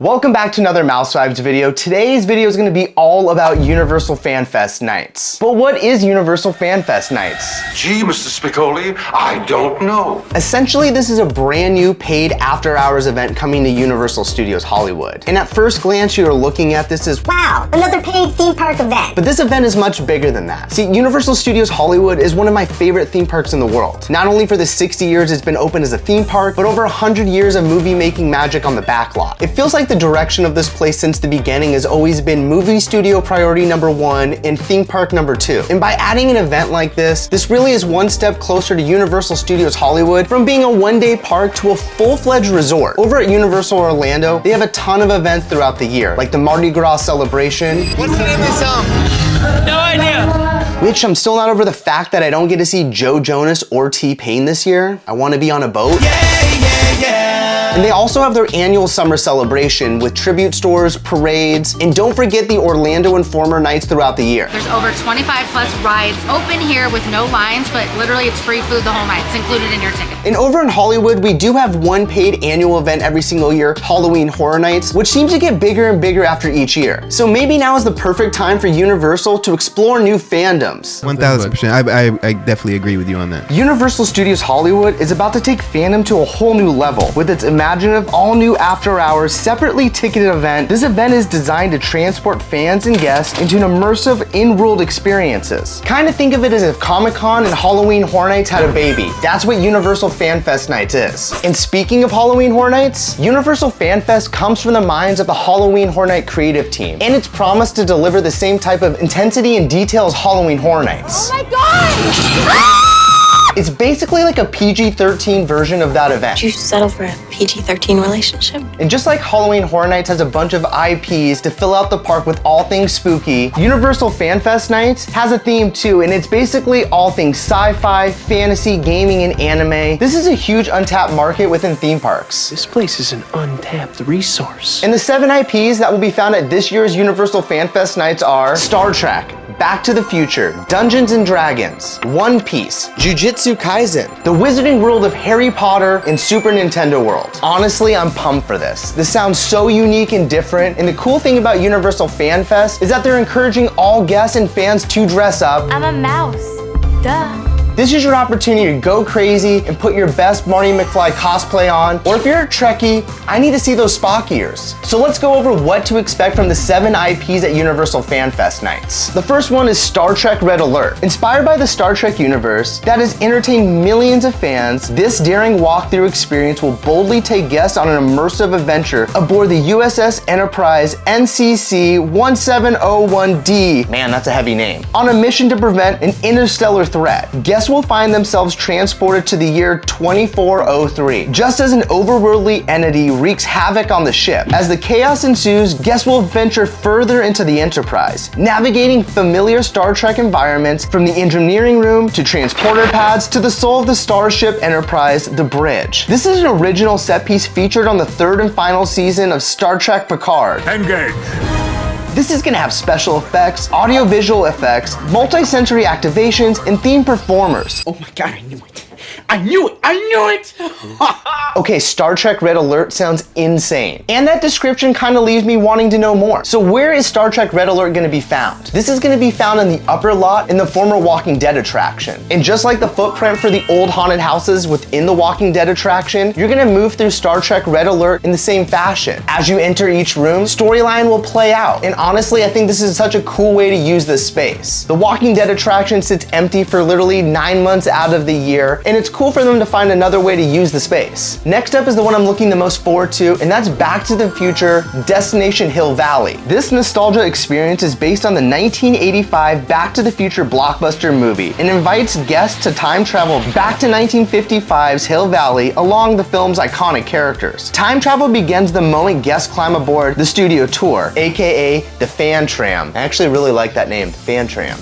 Welcome back to another Mouse Vibes video. Today's video is going to be all about Universal FanFest nights. But what is Universal FanFest nights? Gee, Mr. Spicoli, I don't know. Essentially, this is a brand new paid after-hours event coming to Universal Studios Hollywood. And at first glance, you're looking at this as, wow, another paid theme park event. But this event is much bigger than that. See, Universal Studios Hollywood is one of my favorite theme parks in the world. Not only for the 60 years it's been open as a theme park, but over 100 years of movie-making magic on the backlot. It feels like the direction of this place since the beginning has always been movie studio priority number 1 and theme park number 2. And by adding an event like this really is one step closer to Universal Studios Hollywood from being a one-day park to a full-fledged resort. Over at Universal Orlando, they have a ton of events throughout the year, like the Mardi Gras celebration. What's the name of this song? No idea. Which I'm still not over the fact that I don't get to see Joe Jonas or T-Pain this year. I want to be on a boat. And they also have their annual summer celebration with tribute stores, parades, and don't forget the Orlando Informer nights throughout the year. There's over 25 plus rides open here with no lines, but literally it's free food the whole night. It's included in your ticket. And over in Hollywood, we do have one paid annual event every single year, Halloween Horror Nights, which seems to get bigger and bigger after each year. So maybe now is the perfect time for Universal to explore new fandoms. 1000%. I definitely agree with you on that. Universal Studios Hollywood is about to take fandom to a whole new level with its imaginative, all-new after-hours, separately ticketed event. This event is designed to transport fans and guests into an immersive, in-world experiences. Kind of think of it as if Comic-Con and Halloween Horror Nights had a baby. That's what Universal FanFest Nights is. And speaking of Halloween Horror Nights, Universal FanFest comes from the minds of the Halloween Horror Night creative team, and it's promised to deliver the same type of intensity and detail as Halloween Horror Nights. Oh my God! It's basically like a PG-13 version of that event. Did you settle for a PG-13 relationship? And just like Halloween Horror Nights has a bunch of IPs to fill out the park with all things spooky, Universal FanFest Nights has a theme too, and it's basically all things sci-fi, fantasy, gaming, and anime. This is a huge untapped market within theme parks. This place is an untapped resource. And the 7 IPs that will be found at this year's Universal FanFest Nights are Star Trek, Back to the Future, Dungeons and Dragons, One Piece, Jujutsu Kaisen, the Wizarding World of Harry Potter, and Super Nintendo World. Honestly, I'm pumped for this. This sounds so unique and different, and the cool thing about Universal FanFest is that they're encouraging all guests and fans to dress up. I'm a mouse. Duh. This is your opportunity to go crazy and put your best Marty McFly cosplay on, or if you're a Trekkie, I need to see those Spock ears. So let's go over what to expect from the 7 IPs at Universal FanFest Nights. The first one is Star Trek Red Alert. Inspired by the Star Trek universe that has entertained millions of fans, this daring walkthrough experience will boldly take guests on an immersive adventure aboard the USS Enterprise NCC 1701D, man, that's a heavy name, on a mission to prevent an interstellar threat. Guests will find themselves transported to the year 2403, just as an overworldly entity wreaks havoc on the ship. As the chaos ensues, guests will venture further into the Enterprise, navigating familiar Star Trek environments from the engineering room to transporter pads to the soul of the Starship Enterprise, the bridge. This is an original set piece featured on the 3rd and final season of Star Trek Picard. Engage. This is gonna have special effects, audio-visual effects, multi-sensory activations, and themed performers. Oh my God, I knew it. I knew it. I knew it. Okay, Star Trek Red Alert sounds insane. And that description kind of leaves me wanting to know more. So where is Star Trek Red Alert gonna be found? This is gonna be found in the upper lot in the former Walking Dead attraction. And just like the footprint for the old haunted houses within the Walking Dead attraction, you're gonna move through Star Trek Red Alert in the same fashion. As you enter each room, storyline will play out. And honestly, I think this is such a cool way to use this space. The Walking Dead attraction sits empty for literally 9 months out of the year, and it's cool for them to find another way to use the space. Next up is the one I'm looking the most forward to, and that's Back to the Future Destination Hill Valley. This nostalgia experience is based on the 1985 Back to the Future blockbuster movie and invites guests to time travel back to 1955's Hill Valley along the film's iconic characters. Time travel begins the moment guests climb aboard the studio tour, aka the Fan Tram. I actually really like that name, Fan Tram.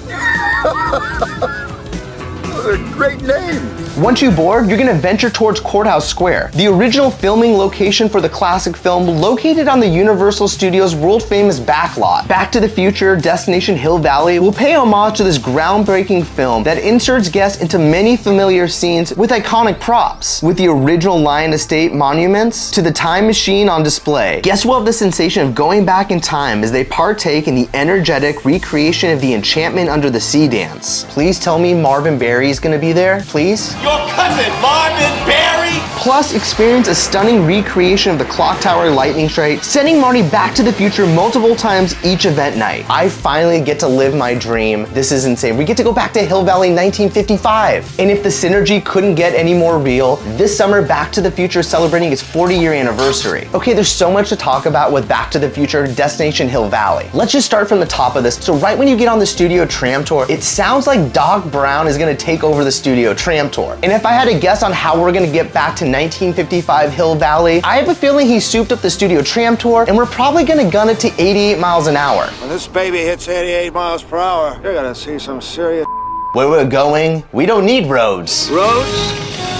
What a great name. Once you board, you're gonna venture towards Courthouse Square, the original filming location for the classic film, located on the Universal Studios world-famous backlot. Back to the Future, Destination Hill Valley will pay homage to this groundbreaking film that inserts guests into many familiar scenes with iconic props, with the original Lion Estate monuments to the time machine on display. Guests will have the sensation of going back in time as they partake in the energetic recreation of the Enchantment Under the Sea dance. Please tell me Marvin Berry is gonna be there, please? Your cousin, Marvin Berry? Plus, experience a stunning recreation of the Clock Tower lightning strike, sending Marty back to the future multiple times each event night. I finally get to live my dream. This is insane. We get to go back to Hill Valley 1955. And if the synergy couldn't get any more real, this summer Back to the Future is celebrating its 40-year anniversary. Okay, there's so much to talk about with Back to the Future Destination Hill Valley. Let's just start from the top of this. So right when you get on the studio tram tour, it sounds like Doc Brown is gonna take over the studio tram tour. And if I had to guess on how we're gonna get back to 1955 Hill Valley, I have a feeling he souped up the studio tram tour and we're probably gonna gun it to 88 miles an hour. When this baby hits 88 miles per hour, you're gonna see some serious Where we're going, we don't need roads. roads.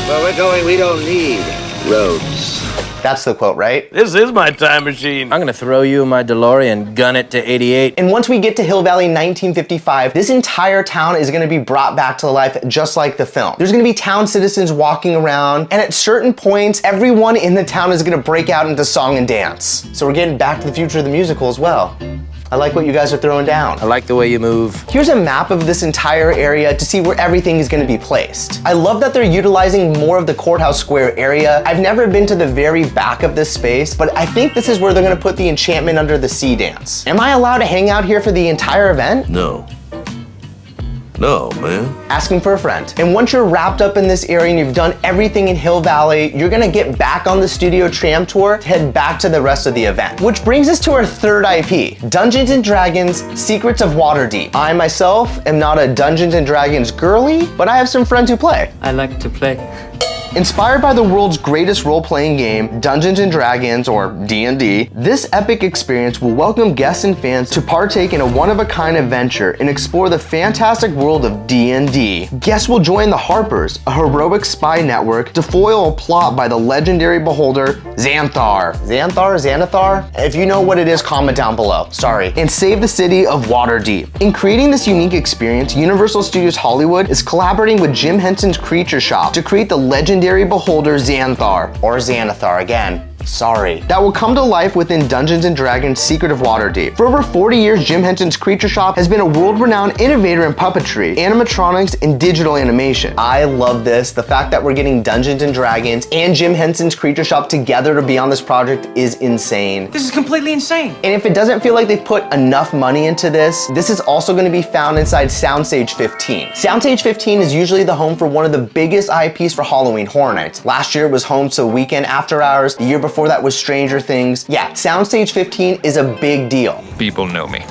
Where we're going, we don't need roads. That's the quote, right? This is my time machine. I'm gonna throw you in my DeLorean, gun it to 88. And once we get to Hill Valley 1955, this entire town is gonna be brought back to life just like the film. There's gonna be town citizens walking around, and at certain points, everyone in the town is gonna break out into song and dance. So we're getting Back to the Future the musical as well. I like what you guys are throwing down. I like the way you move. Here's a map of this entire area to see where everything is gonna be placed. I love that they're utilizing more of the Courthouse Square area. I've never been to the very back of this space, but I think this is where they're gonna put the Enchantment Under the Sea dance. Am I allowed to hang out here for the entire event? No. No, man. Asking for a friend. And once you're wrapped up in this area and you've done everything in Hill Valley, you're gonna get back on the studio tram tour to head back to the rest of the event. Which brings us to our third IP, Dungeons and Dragons Secrets of Waterdeep. I myself am not a Dungeons and Dragons girly, but I have some friends who play. I like to play. Inspired by the world's greatest role-playing game, Dungeons and Dragons, or D&D, this epic experience will welcome guests and fans to partake in a one-of-a-kind adventure and explore the fantastic world of D&D. Guests will join the Harpers, a heroic spy network, to foil a plot by the legendary beholder, Xanathar. Xanathar? If you know what it is, comment down below. Sorry. And save the city of Waterdeep. In creating this unique experience, Universal Studios Hollywood is collaborating with Jim Henson's Creature Shop to create the legendary beholder Xanathar, or Xanathar again. Sorry. That will come to life within Dungeons & Dragons Secret of Waterdeep. For over 40 years, Jim Henson's Creature Shop has been a world-renowned innovator in puppetry, animatronics, and digital animation. I love this. The fact that we're getting Dungeons & Dragons and Jim Henson's Creature Shop together to be on this project is insane. This is completely insane. And if it doesn't feel like they've put enough money into this, this is also going to be found inside Soundstage 15. Soundstage 15 is usually the home for one of the biggest IPs for Halloween Horror Nights. Last year it was home to Weekend After Hours. The year before that was Stranger Things. Yeah, Soundstage 15 is a big deal. People know me.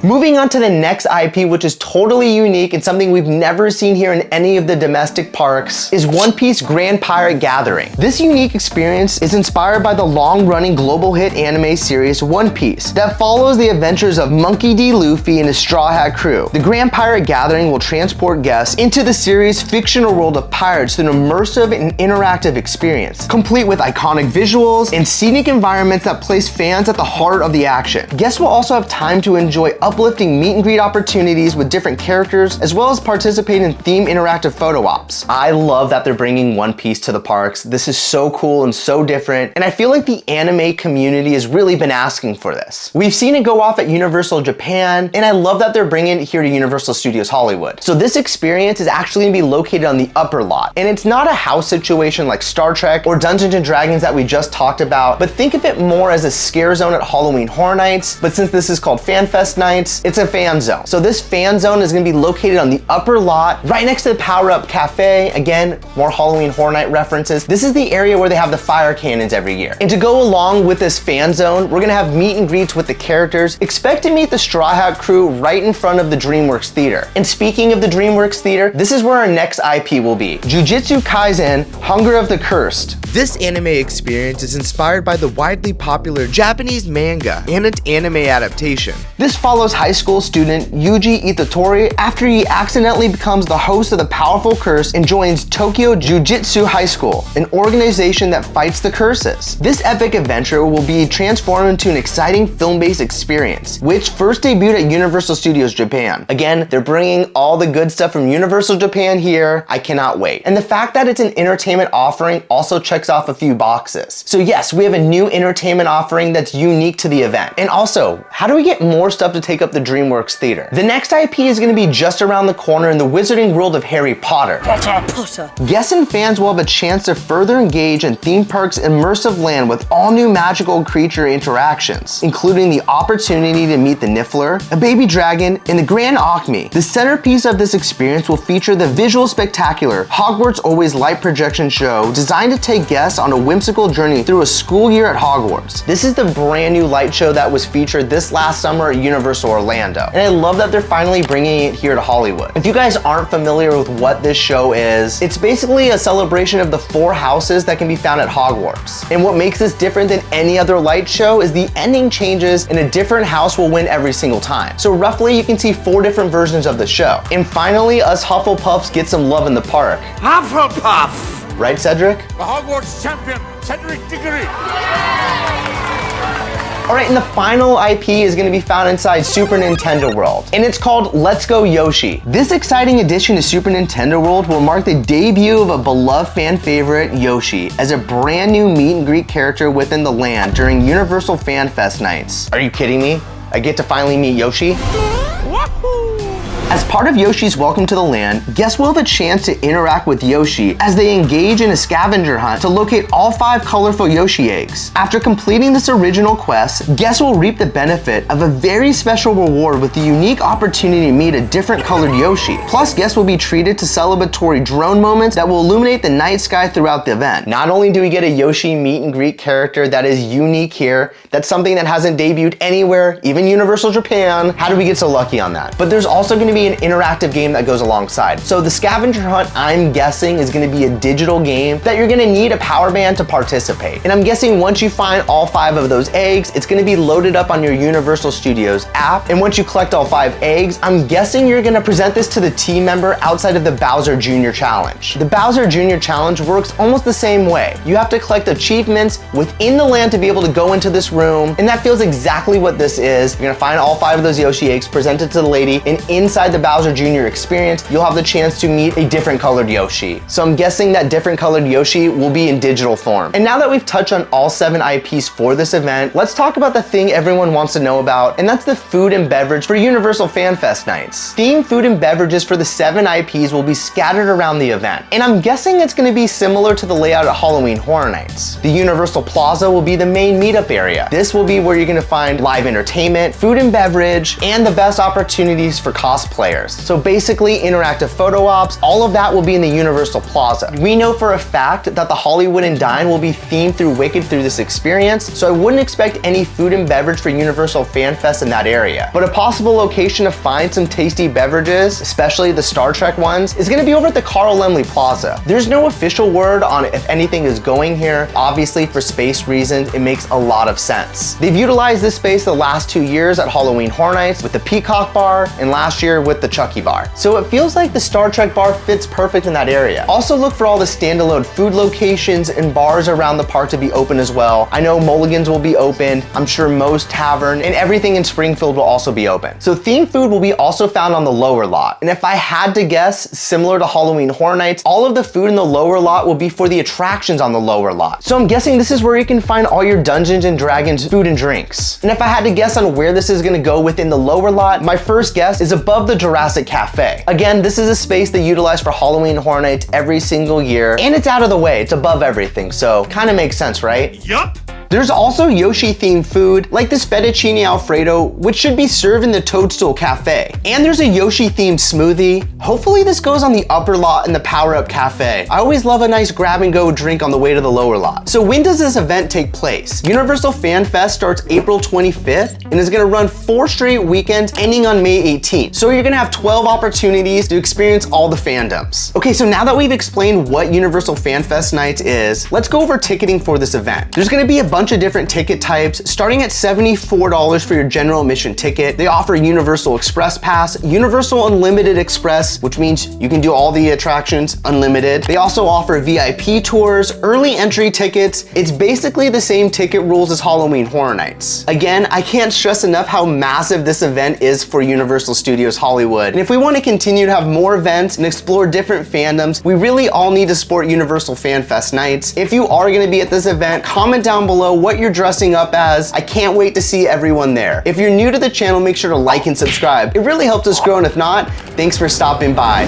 Moving on to the next IP, which is totally unique and something we've never seen here in any of the domestic parks, is One Piece Grand Pirate Gathering. This unique experience is inspired by the long-running global hit anime series One Piece that follows the adventures of Monkey D. Luffy and his Straw Hat crew. The Grand Pirate Gathering will transport guests into the series' fictional world of pirates through an immersive and interactive experience, complete with iconic visuals and scenic environments that place fans at the heart of the action. Guests will also have time to enjoy uplifting meet and greet opportunities with different characters, as well as participate in themed interactive photo ops. I love that they're bringing One Piece to the parks. This is so cool and so different, and I feel like the anime community has really been asking for this. We've seen it go off at Universal Japan, and I love that they're bringing it here to Universal Studios Hollywood. So this experience is actually gonna be located on the upper lot, and it's not a house situation like Star Trek or Dungeons and Dragons that we just talked about, but think of it more as a scare zone at Halloween Horror Nights, but since this is called FanFest Nights, it's a fan zone. So this fan zone is gonna be located on the upper lot, right next to the Power Up Cafe. Again, more Halloween Horror Night references. This is the area where they have the fire cannons every year. And to go along with this fan zone, we're gonna have meet and greets with the characters. Expect to meet the Straw Hat crew right in front of the DreamWorks Theater. And speaking of the DreamWorks Theater, this is where our next IP will be. Jujutsu Kaisen, Hunger of the Cursed. This anime experience is inspired by the widely popular Japanese manga and its anime adaptation. This follows follows high school student Yuji Itatori after he accidentally becomes the host of the powerful curse and joins Tokyo Jujutsu High School, an organization that fights the curses. This epic adventure will be transformed into an exciting film-based experience, which first debuted at Universal Studios Japan. Again, they're bringing all the good stuff from Universal Japan here. I cannot wait. And the fact that it's an entertainment offering also checks off a few boxes. So yes, we have a new entertainment offering that's unique to the event. And also, how do we get more stuff to take up the DreamWorks theater? The next IP is going to be just around the corner in the wizarding world of Harry Potter. Potter. Guests and fans will have a chance to further engage in theme park's immersive land with all new magical creature interactions, including the opportunity to meet the Niffler, a baby dragon, and the Grand Acme. The centerpiece of this experience will feature the visual spectacular Hogwarts Always light projection show designed to take guests on a whimsical journey through a school year at Hogwarts. This is the brand new light show that was featured this last summer at Universal Orlando, and I love that they're finally bringing it here to Hollywood. If you guys aren't familiar with what this show is, it's basically a celebration of the 4 houses that can be found at Hogwarts. And what makes this different than any other light show is the ending changes and a different house will win every single time. So roughly you can see 4 different versions of the show. And finally, us Hufflepuffs get some love in the park. Hufflepuff! Right, Cedric? The Hogwarts champion, Cedric Diggory. Alright, and the final IP is going to be found inside Super Nintendo World, and it's called Let's Go Yoshi. This exciting addition to Super Nintendo World will mark the debut of a beloved fan favorite, Yoshi, as a brand new meet and greet character within the land during Universal FanFest nights. Are you kidding me? I get to finally meet Yoshi? As part of Yoshi's Welcome to the Land, guests will have a chance to interact with Yoshi as they engage in a scavenger hunt to locate all 5 colorful Yoshi eggs. After completing this original quest, guests will reap the benefit of a very special reward with the unique opportunity to meet a different colored Yoshi. Plus, guests will be treated to celebratory drone moments that will illuminate the night sky throughout the event. Not only do we get a Yoshi meet and greet character that is unique here, that's something that hasn't debuted anywhere, even Universal Japan. How do we get so lucky on that? But there's also going to be an interactive game that goes alongside. So the scavenger hunt, I'm guessing, is going to be a digital game that you're going to need a power band to participate. And I'm guessing once you find all 5 of those eggs, it's going to be loaded up on your Universal Studios app. And once you collect all 5 eggs, I'm guessing you're going to present this to the team member outside of the Bowser Jr. Challenge. The Bowser Jr. Challenge works almost the same way. You have to collect achievements within the land to be able to go into this room, and that feels exactly what this is. You're going to find all 5 of those Yoshi eggs, present it to the lady, and inside the Bowser Jr. experience, you'll have the chance to meet a different colored Yoshi. So I'm guessing that different colored Yoshi will be in digital form. And now that we've touched on all 7 IPs for this event, let's talk about the thing everyone wants to know about, and that's the food and beverage for Universal FanFest nights. Themed food and beverages for the 7 IPs will be scattered around the event, and I'm guessing it's going to be similar to the layout at Halloween Horror Nights. The Universal Plaza will be the main meetup area. This will be where you're going to find live entertainment, food and beverage, and the best opportunities for cosplayers. So basically, interactive photo ops, all of that will be in the Universal Plaza. We know for a fact that the Hollywood and Dine will be themed through Wicked through this experience, so I wouldn't expect any food and beverage for Universal FanFest in that area. But a possible location to find some tasty beverages, especially the Star Trek ones, is going to be over at the Carl Laemmle Plaza. There's no official word on if anything is going here. Obviously, for space reasons, it makes a lot of sense. They've utilized this space the last 2 years at Halloween Horror Nights with the Peacock Bar, and last year with the Chucky Bar. So it feels like the Star Trek bar fits perfect in that area. Also look for all the standalone food locations and bars around the park to be open as well. I know Mulligan's will be open. I'm sure Moe's Tavern and everything in Springfield will also be open. So themed food will be also found on the lower lot. And if I had to guess, similar to Halloween Horror Nights, all of the food in the lower lot will be for the attractions on the lower lot. So I'm guessing this is where you can find all your Dungeons and Dragons food and drinks. And if I had to guess on where this is going to go within the lower lot, my first guess is above the Jurassic Cafe. Again, this is a space they utilize for Halloween Horror Nights every single year, and it's out of the way, it's above everything, so kind of makes sense, right? Yup. There's also Yoshi-themed food, like this fettuccine alfredo, which should be served in the Toadstool Cafe. And there's a Yoshi-themed smoothie. Hopefully this goes on the upper lot in the Power Up Cafe. I always love a nice grab-and-go drink on the way to the lower lot. So when does this event take place? Universal FanFest starts April 25th and is gonna run 4 straight weekends ending on May 18th. So you're gonna have 12 opportunities to experience all the fandoms. Okay, so now that we've explained what Universal FanFest Nights is, let's go over ticketing for this event. There's gonna be a bunch of different ticket types, starting at $74 for your general admission ticket. They offer Universal Express Pass, Universal Unlimited Express, which means you can do all the attractions unlimited. They also offer VIP tours, early entry tickets. It's basically the same ticket rules as Halloween Horror Nights. Again, I can't stress enough how massive this event is for Universal Studios Hollywood. And if we want to continue to have more events and explore different fandoms, we really all need to support Universal FanFest nights. If you are going to be at this event, comment down below what you're dressing up as. I can't wait to see everyone there. If you're new to the channel, make sure to like and subscribe. It really helps us grow, and if not, thanks for stopping by.